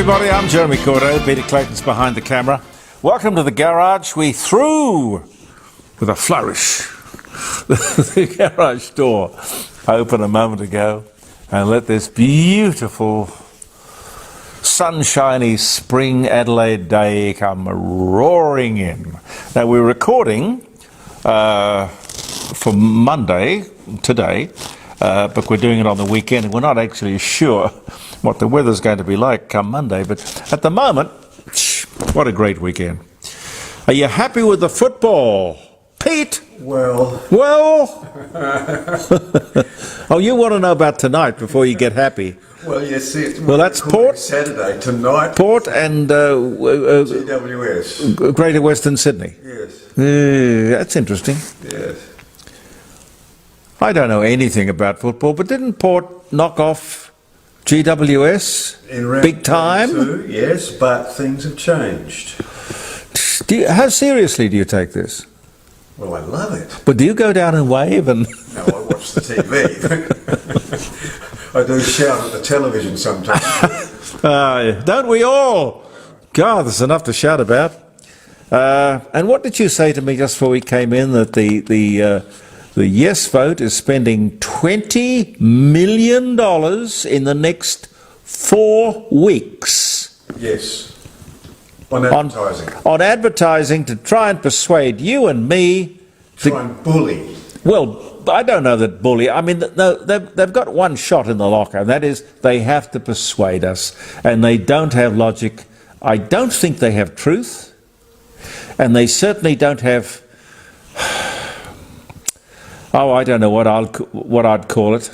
everybody, I'm Jeremy Cordo. Peter Clayton's behind the camera. Welcome to the garage. We threw, with a flourish, the garage door open a moment ago and let this beautiful sunshiny spring Adelaide day come roaring in. Now we're recording for Monday, today, but we're doing it on the weekend and we're not actually sure what the weather's going to be like come Monday, but at the moment, what a great weekend. Are you happy with the football, Pete? Well. Oh, you want to know about tonight before you get happy. Well, yes, well, that's Port. Saturday, tonight. Port and GWS. Greater Western Sydney. Yes. That's interesting. Yes. I don't know anything about football, but didn't Port knock off GWS in round big time? 2, yes, but things have changed. How seriously do you take this? Well, I love it. But do you go down and wave and... No, I watch the TV. I do shout at the television sometimes. Don't we all? God, there's enough to shout about. And what did you say to me just before we came in, that the yes vote is spending $20 million in the next 4 weeks? Yes. On advertising. On advertising to try and persuade you and me to... Try and bully. Well, I don't know that bully. I mean, no, they've got one shot in the locker, and that is they have to persuade us, and they don't have logic. I don't think they have truth, and they certainly don't have... Oh, I don't know what I'd call it.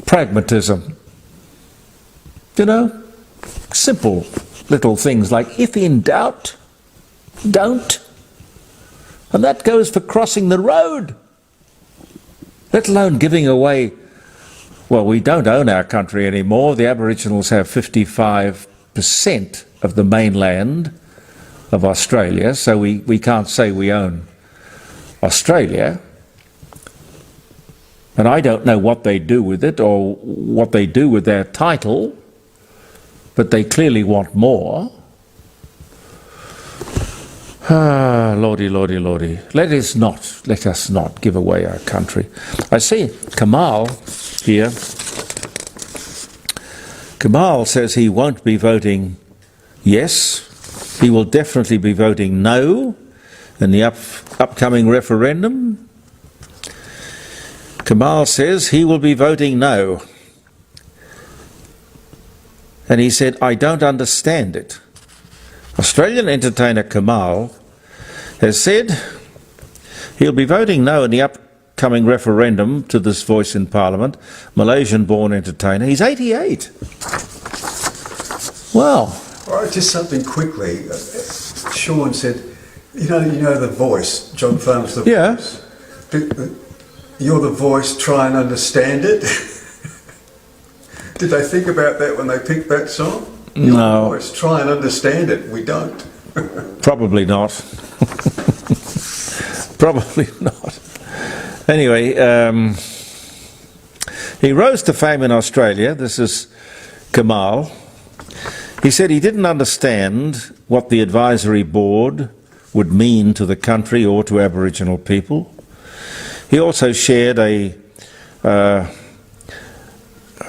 Pragmatism. You know, simple little things like, if in doubt, don't. And that goes for crossing the road, let alone giving away. Well, we don't own our country anymore. The Aboriginals have 55% of the mainland of Australia, so we can't say we own Australia. And I don't know what they do with it or what they do with their title, but they clearly want more. Ah, lordy, lordy, lordy. Let us not give away our country. I see Kamal here. Kamal says he won't be voting yes. He will definitely be voting no in the upcoming referendum. Kamal says he will be voting no. And he said, I don't understand it. Australian entertainer Kamal has said he'll be voting no in the upcoming referendum to this voice in Parliament. Malaysian-born entertainer. He's 88. Wow. All right, just something quickly. Sean said, you know the voice, John Farmer's the voice. You're the voice, try and understand it. Did they think about that when they picked that song? You're no. The voice, try and understand it. We don't. Probably not. Probably not. Anyway, he rose to fame in Australia. This is Kamal. He said he didn't understand what the advisory board would mean to the country or to Aboriginal people. He also shared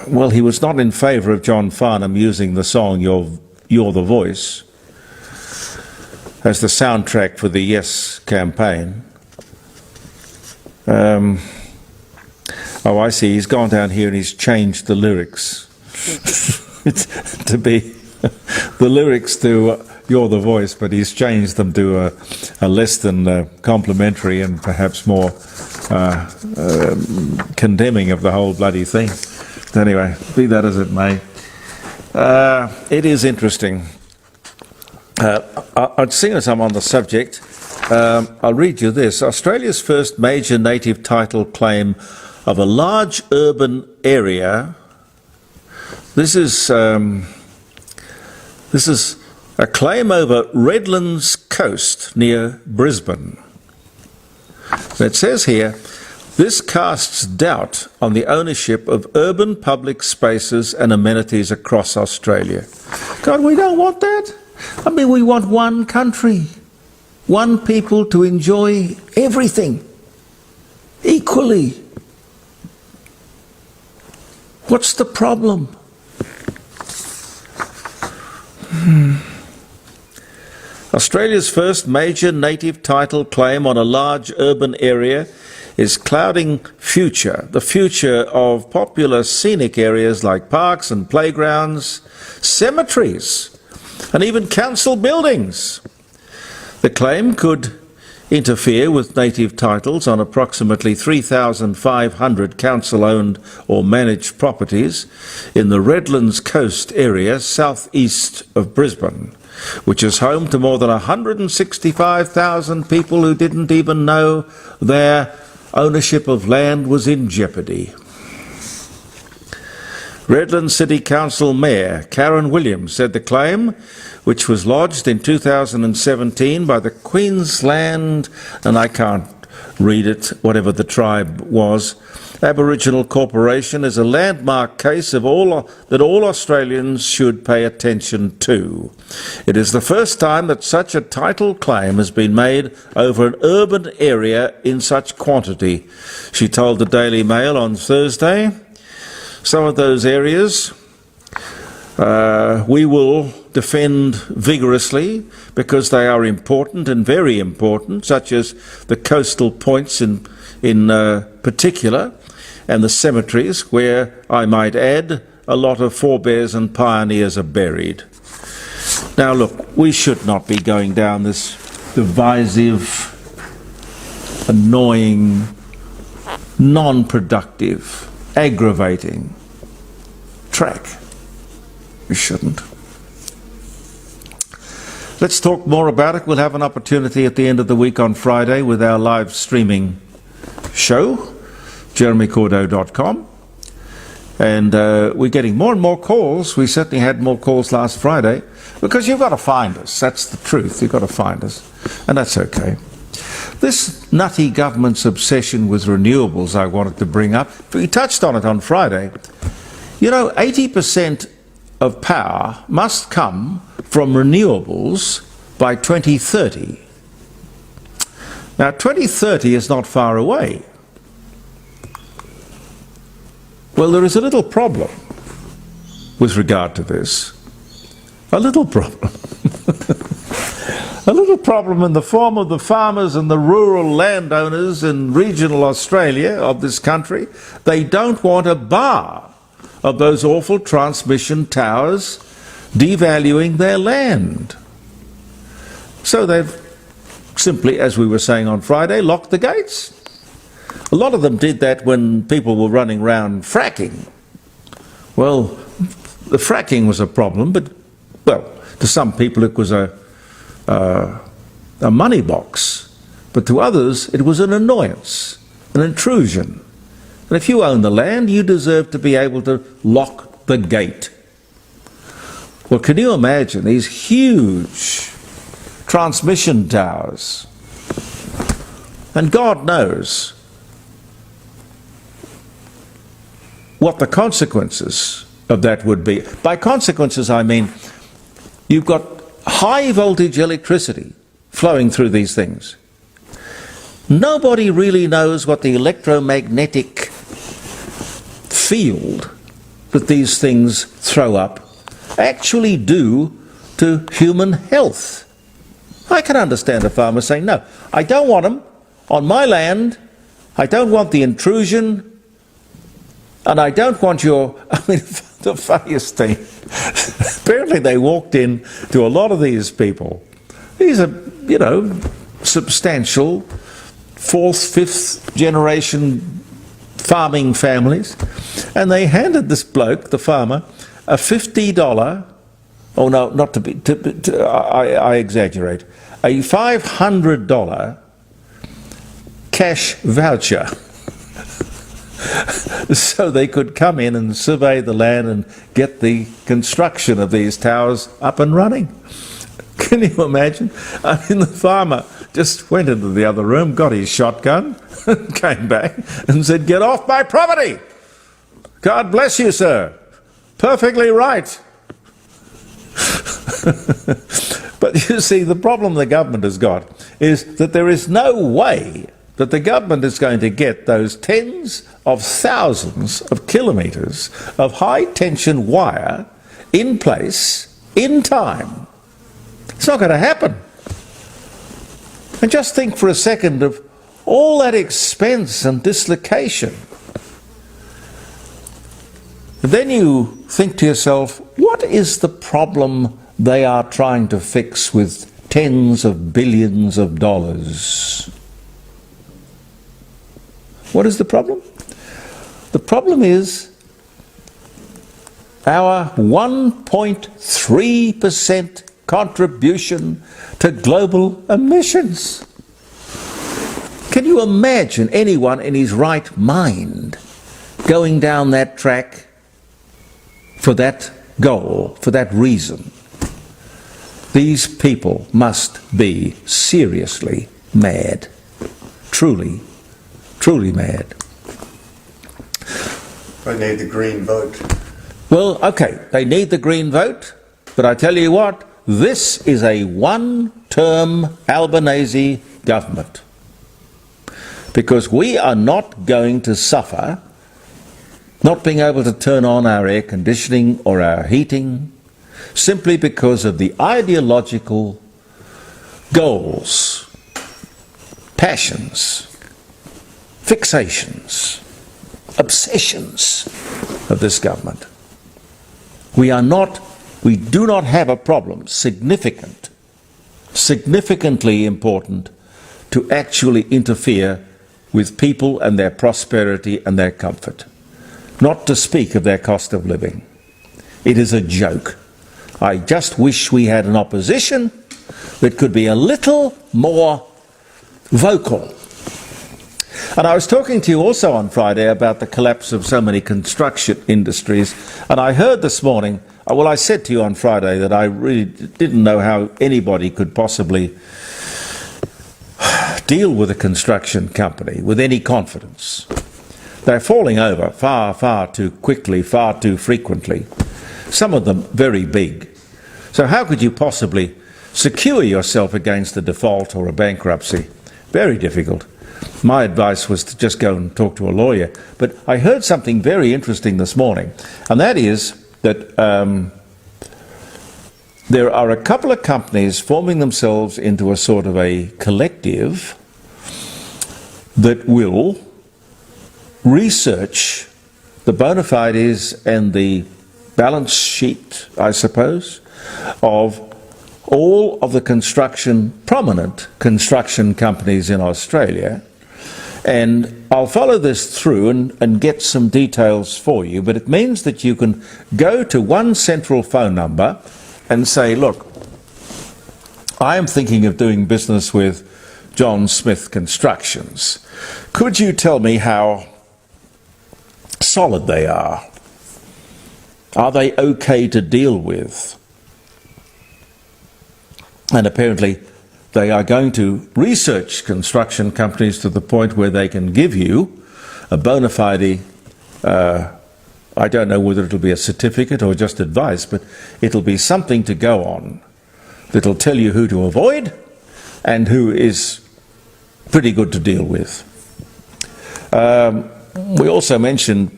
well, he was not in favour of John Farnham using the song You're the Voice as the soundtrack for the Yes campaign. Oh, I see, he's gone down here and he's changed the lyrics to be the lyrics to You're the Voice, but he's changed them to a less than complimentary and perhaps more condemning of the whole bloody thing. Anyway, be that as it may, it is interesting. I'd sing as I'm on the subject. I'll read you this. Australia's first major native title claim of a large urban area. This is a claim over Redlands Coast near Brisbane. It says here, This casts doubt on the ownership of urban public spaces and amenities across Australia. God, we don't want that. I mean, we want one country, one people to enjoy everything equally. What's the problem? Australia's first major native title claim on a large urban area is clouding the future of popular scenic areas like parks and playgrounds, cemeteries, and even council buildings. The claim could interfere with native titles on approximately 3,500 council-owned or managed properties in the Redlands Coast area southeast of Brisbane, which is home to more than 165,000 people who didn't even know their ownership of land was in jeopardy. Redlands City Council Mayor Karen Williams said the claim, which was lodged in 2017 by the Queensland, and I can't read it, whatever the tribe was, Aboriginal Corporation, is a landmark case of that all Australians should pay attention to. It is the first time that such a title claim has been made over an urban area in such quantity, she told the Daily Mail on Thursday. Some of those areas we will defend vigorously because they are important and very important, such as the coastal points in particular, and the cemeteries where, I might add, a lot of forebears and pioneers are buried. Now look, we should not be going down this divisive, annoying, non-productive, aggravating track. We shouldn't. Let's talk more about it. We'll have an opportunity at the end of the week on Friday with our live streaming show, jeremycordo.com. And we're getting more and more calls. We certainly had more calls last Friday because you've got to find us. That's the truth. You've got to find us. And that's okay. This nutty government's obsession with renewables I wanted to bring up, we touched on it on Friday. You know, 80% of power must come from renewables by 2030. Now, 2030 is not far away. Well, there is a little problem with regard to this. A little problem. A little problem in the form of the farmers and the rural landowners in regional Australia of this country. They don't want a bar of those awful transmission towers devaluing their land. So they've simply, as we were saying on Friday, locked the gates. A lot of them did that when people were running around fracking. Well, the fracking was a problem, but, well, to some people it was a money box, but to others it was an annoyance, an intrusion. And if you own the land, you deserve to be able to lock the gate. Well, can you imagine these huge transmission towers? And God knows what the consequences of that would be. By consequences, I mean you've got high voltage electricity flowing through these things. Nobody really knows what the electromagnetic field that these things throw up actually do to human health. I can understand a farmer saying, no, I don't want them on my land, I don't want the intrusion, and I don't want your, I mean, the funniest thing, apparently they walked in to a lot of these people. These are, you know, substantial fourth, fifth generation farming families, and they handed this bloke, the farmer, a $50, oh no, not to be, I exaggerate, a $500 cash voucher so they could come in and survey the land and get the construction of these towers up and running. Can you imagine? I mean, the farmer just went into the other room, got his shotgun, came back and said, "Get off my property! God bless you, sir. Perfectly right." But you see, the problem the government has got is that there is no way that the government is going to get those tens of thousands of kilometres of high-tension wire in place in time. It's not going to happen. And just think for a second of all that expense and dislocation. And then you think to yourself, what is the problem they are trying to fix with tens of billions of dollars? What is the problem? The problem is our 1.3% contribution to global emissions. Can you imagine anyone in his right mind going down that track for that goal, for that reason? These people must be seriously mad. Truly, truly mad. They need the green vote. Well, okay, they need the green vote, but I tell you what, this is a one-term Albanese government. Because we are not going to suffer not being able to turn on our air conditioning or our heating simply because of the ideological goals, passions, fixations, obsessions of this government. We do not have a problem significantly important to actually interfere with people and their prosperity and their comfort, not to speak of their cost of living. It is a joke. I just wish we had an opposition that could be a little more vocal. And I was talking to you also on Friday about the collapse of so many construction industries, and I heard this morning, well, I said to you on Friday that I really didn't know how anybody could possibly deal with a construction company with any confidence. They're falling over far, far too quickly, far too frequently. Some of them very big. So how could you possibly secure yourself against a default or a bankruptcy? Very difficult. My advice was to just go and talk to a lawyer. But I heard something very interesting this morning, and that is that there are a couple of companies forming themselves into a sort of a collective that will research the bona fides and the balance sheet, I suppose, of all of the prominent construction companies in Australia. And I'll follow this through and get some details for you, but it means that you can go to one central phone number and say, look, I am thinking of doing business with John Smith Constructions. Could you tell me how solid they are? Are they okay to deal with? And apparently they are going to research construction companies to the point where they can give you a bona fide, I don't know whether it'll be a certificate or just advice, but it'll be something to go on that'll tell you who to avoid and who is pretty good to deal with. We also mentioned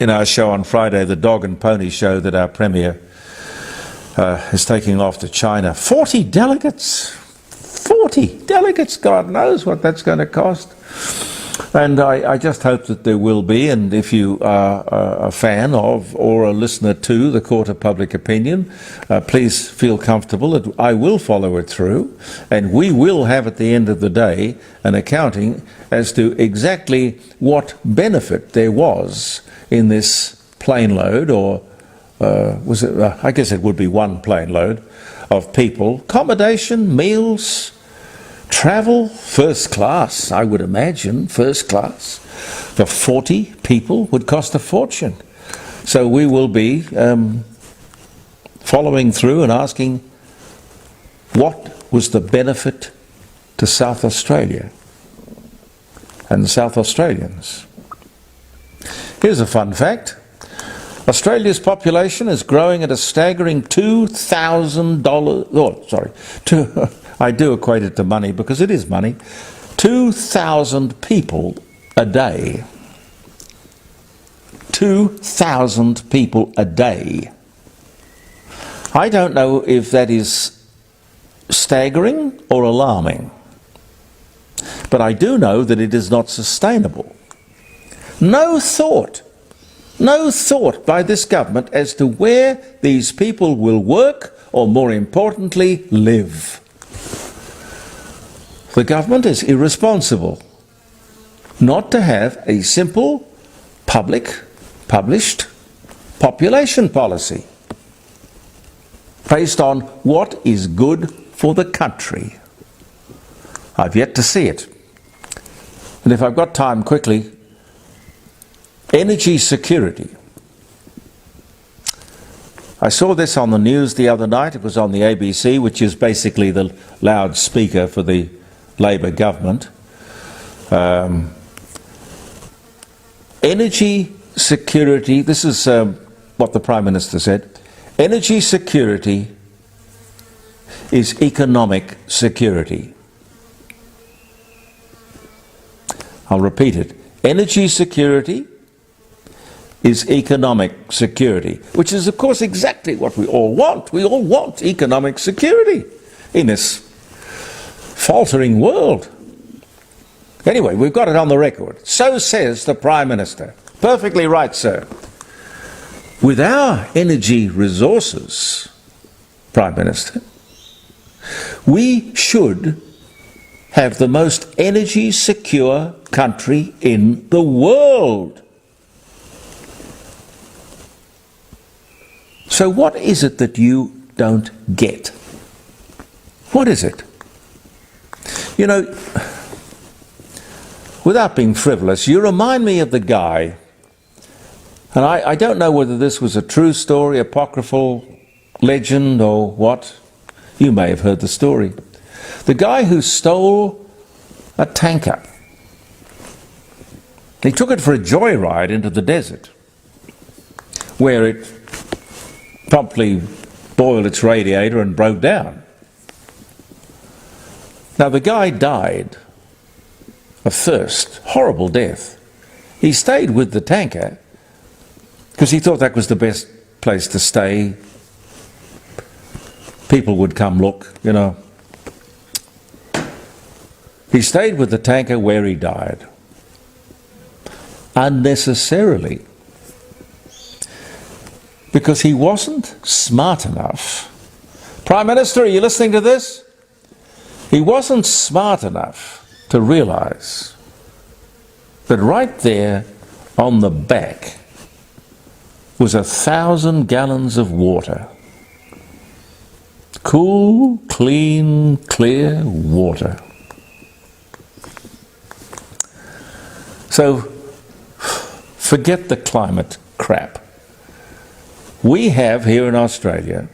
in our show on Friday, the dog and pony show that our Premier is taking off to China. 40 delegates! 40 delegates! God knows what that's going to cost. And I just hope that there will be, and if you are a fan of or a listener to the Court of Public Opinion, please feel comfortable that I will follow it through, and we will have at the end of the day an accounting as to exactly what benefit there was in this plane load, or was it, I guess it would be one plane load of people, accommodation, meals, travel, first class, I would imagine, first class, for 40 people would cost a fortune. So we will be following through and asking what was the benefit to South Australia and South Australians. Here's a fun fact. Australia's population is growing at a staggering $2,000, I do equate it to money because it is money, 2,000 people a day. 2,000 people a day. I don't know if that is staggering or alarming, but I do know that it is not sustainable. No thought by this government as to where these people will work, or more importantly, live. The government is irresponsible not to have a simple, published population policy based on what is good for the country. I've yet to see it. And if I've got time, quickly, energy security. I saw this on the news the other night. It was on the ABC, which is basically the loudspeaker for the Labor government. Energy security, this is what the Prime Minister said. Energy security is economic security. I'll repeat it. Energy security is economic security, which is, of course, exactly what we all want. We all want economic security in this faltering world. Anyway, we've got it on the record. So says the Prime Minister. Perfectly right, sir. With our energy resources, Prime Minister, we should have the most energy secure country in the world. So what is it that you don't get? What is it? You know, without being frivolous, you remind me of the guy, and I don't know whether this was a true story, apocryphal legend, or what. You may have heard the story. The guy who stole a tanker. He took it for a joyride into the desert, where it promptly boiled its radiator and broke down. Now the guy died of thirst, horrible death. He stayed with the tanker because he thought that was the best place to stay. People would come look, you know. He stayed with the tanker where he died. Unnecessarily. Because he wasn't smart enough. Prime Minister, are you listening to this? He wasn't smart enough to realise that right there on the back was 1,000 gallons of water. Cool, clean, clear water. So, forget the climate crap. We have here in Australia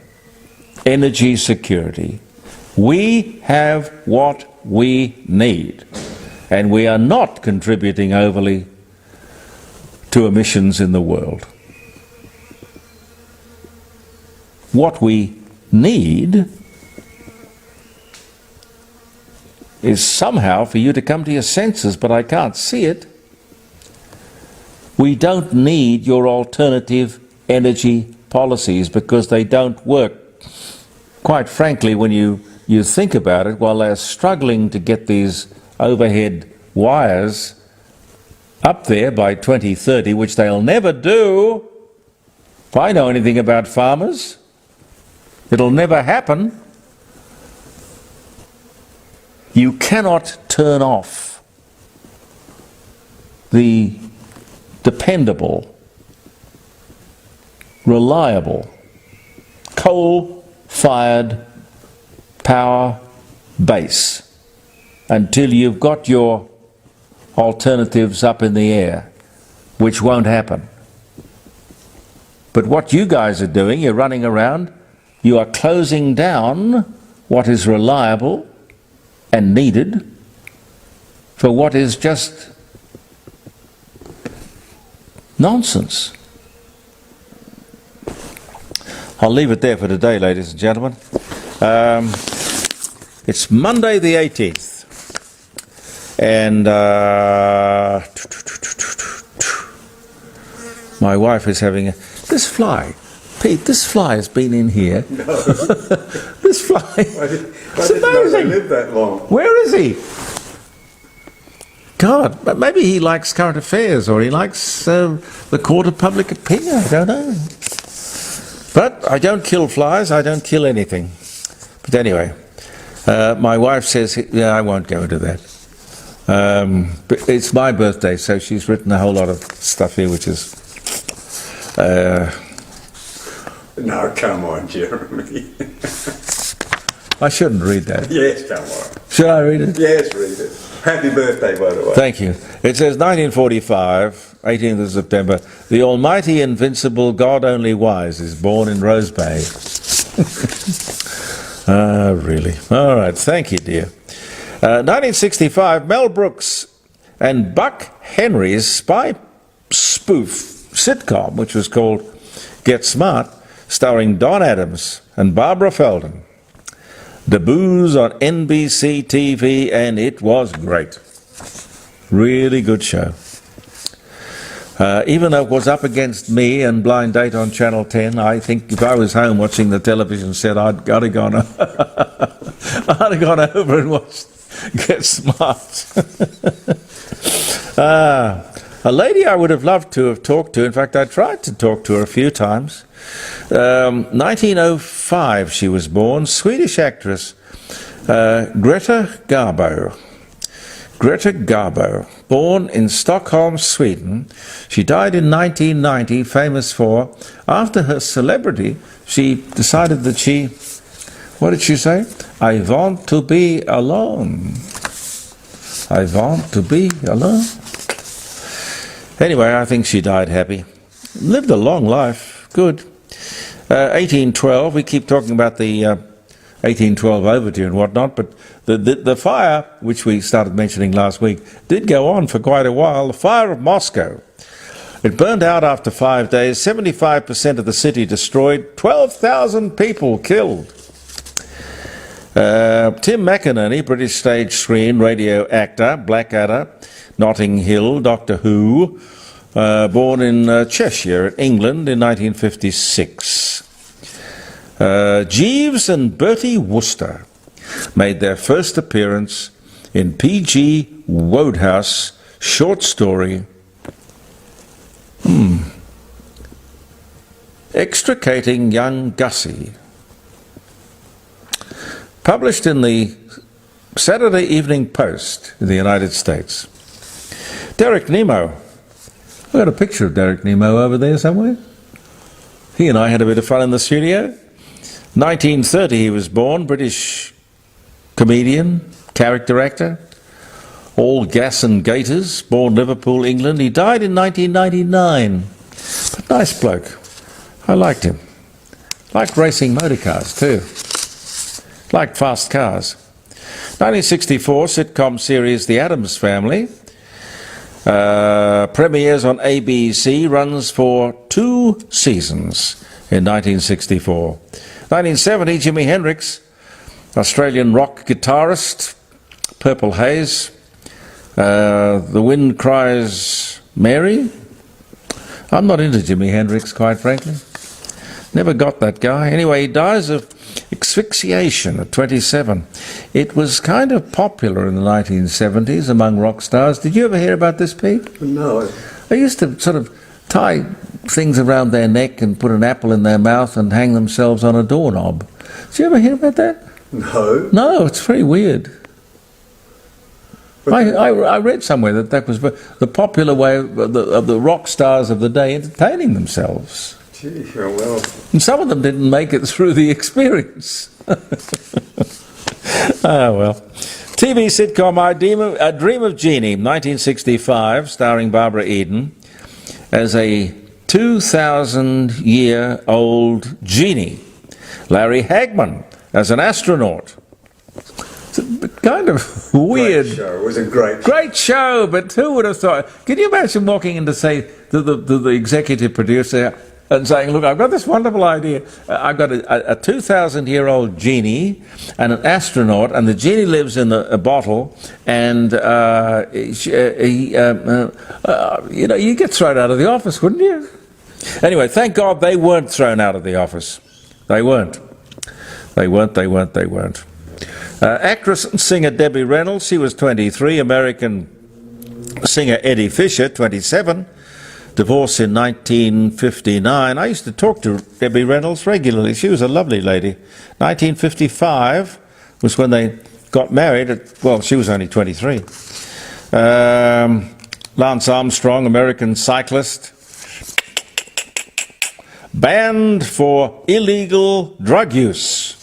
energy security. We have what we need, and we are not contributing overly to emissions in the world. What we need is somehow for you to come to your senses, but I can't see it. We don't need your alternative energy policies because they don't work. Quite frankly, when you think about it, while they're struggling to get these overhead wires up there by 2030, which they'll never do. If I know anything about farmers, it'll never happen. You cannot turn off the dependable, reliable, coal-fired power base until you've got your alternatives up in the air, which won't happen. But what you guys are doing, you're running around, you are closing down what is reliable, and needed for what is just nonsense. I'll leave it there for today, ladies and gentlemen. It's Monday the 18th, and my wife is having this fly. Pete, this fly has been in here. No. This fly. I didn't know they lived that long. Where is he? God, but maybe he likes current affairs, or he likes the court of public opinion. I don't know. But I don't kill flies. I don't kill anything. But anyway, my wife says, yeah, I won't go into that. But it's my birthday, so she's written a whole lot of stuff here, which is... No, come on, Jeremy. I shouldn't read that. Yes, come on. Should I read it? Yes, read it. Happy birthday, by the way. Thank you. It says 1945, 18th of September, the almighty, invincible, God only wise is born in Rose Bay. Ah, really. All right, thank you, dear. 1965, Mel Brooks and Buck Henry's spy spoof sitcom, which was called Get Smart, starring Don Adams and Barbara Feldon. Debuts on NBC TV, and it was great. Really good show. Even though it was up against me and Blind Date on Channel 10, I think if I was home watching the television set, I'd have gone over and watched Get Smart. A lady I would have loved to have talked to, in fact I tried to talk to her a few times. 1905 she was born, Swedish actress Greta Garbo. Greta Garbo, born in Stockholm, Sweden. She died in 1990, famous for, after her celebrity, she decided that she, what did she say? I want to be alone. I want to be alone. Anyway, I think she died happy. Lived a long life. Good. 1812, we keep talking about the 1812 overture and whatnot, but the fire, which we started mentioning last week, did go on for quite a while. The fire of Moscow. It burned out after 5 days, 75% of the city destroyed, 12,000 people killed. Tim McInerney, British stage, screen, radio actor, Blackadder, Notting Hill, Doctor Who, born in Cheshire, England in 1956. Jeeves and Bertie Wooster made their first appearance in P.G. Wodehouse' short story, Extricating Young Gussie, published in the Saturday Evening Post in the United States. Derek Nemo. I've got a picture of Derek Nemo over there somewhere. He and I had a bit of fun in the studio. 1930 he was born, British comedian, character actor, all gas and gaiters, born Liverpool, England. He died in 1999. But nice bloke. I liked him. Liked racing motor cars too. Liked fast cars. 1964 sitcom series The Addams Family. Premieres on ABC, runs for 2 seasons in 1964. 1970, Jimi Hendrix, Australian rock guitarist, Purple Haze, The Wind Cries Mary. I'm not into Jimi Hendrix, quite frankly. Never got that guy. Anyway, he dies of asphyxiation at 27. It was kind of popular in the 1970s among rock stars. Did you ever hear about this, Pete? No. They used to sort of tie things around their neck and put an apple in their mouth and hang themselves on a doorknob. Did you ever hear about that? No. No, it's very weird. I read somewhere that was the popular way of the rock stars of the day entertaining themselves. Gee, oh well. And some of them didn't make it through the experience. Ah, well. TV sitcom A Dream of Jeannie, 1965, starring Barbara Eden, as a 2,000-year-old genie. Larry Hagman as an astronaut. Kind of weird. Great show. It was a great show. Great show, but who would have thought? Can you imagine walking in to say to the executive producer and saying, look, I've got this wonderful idea. I've got a 2,000-year-old genie and an astronaut, and the genie lives in a bottle, and you get thrown out of the office, wouldn't you? Anyway, thank God they weren't thrown out of the office. They weren't. Actress and singer Debbie Reynolds, she was 23. American singer Eddie Fisher, 27. Divorced in 1959. I used to talk to Debbie Reynolds regularly. She was a lovely lady. 1955 was when they got married. Well, she was only 23. Lance Armstrong, American cyclist, banned for illegal drug use.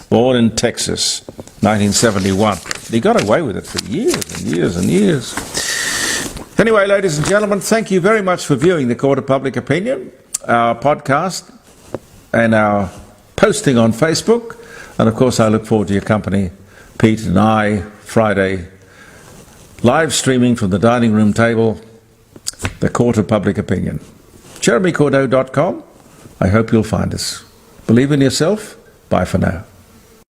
Born in Texas, 1971. He got away with it for years and years and years. Anyway, ladies and gentlemen, thank you very much for viewing the Court of Public Opinion, our podcast, and our posting on Facebook. And of course, I look forward to your company, Pete and I, Friday, live streaming from the dining room table, the Court of Public Opinion. JeremyCordeau.com. I hope you'll find us. Believe in yourself. Bye for now.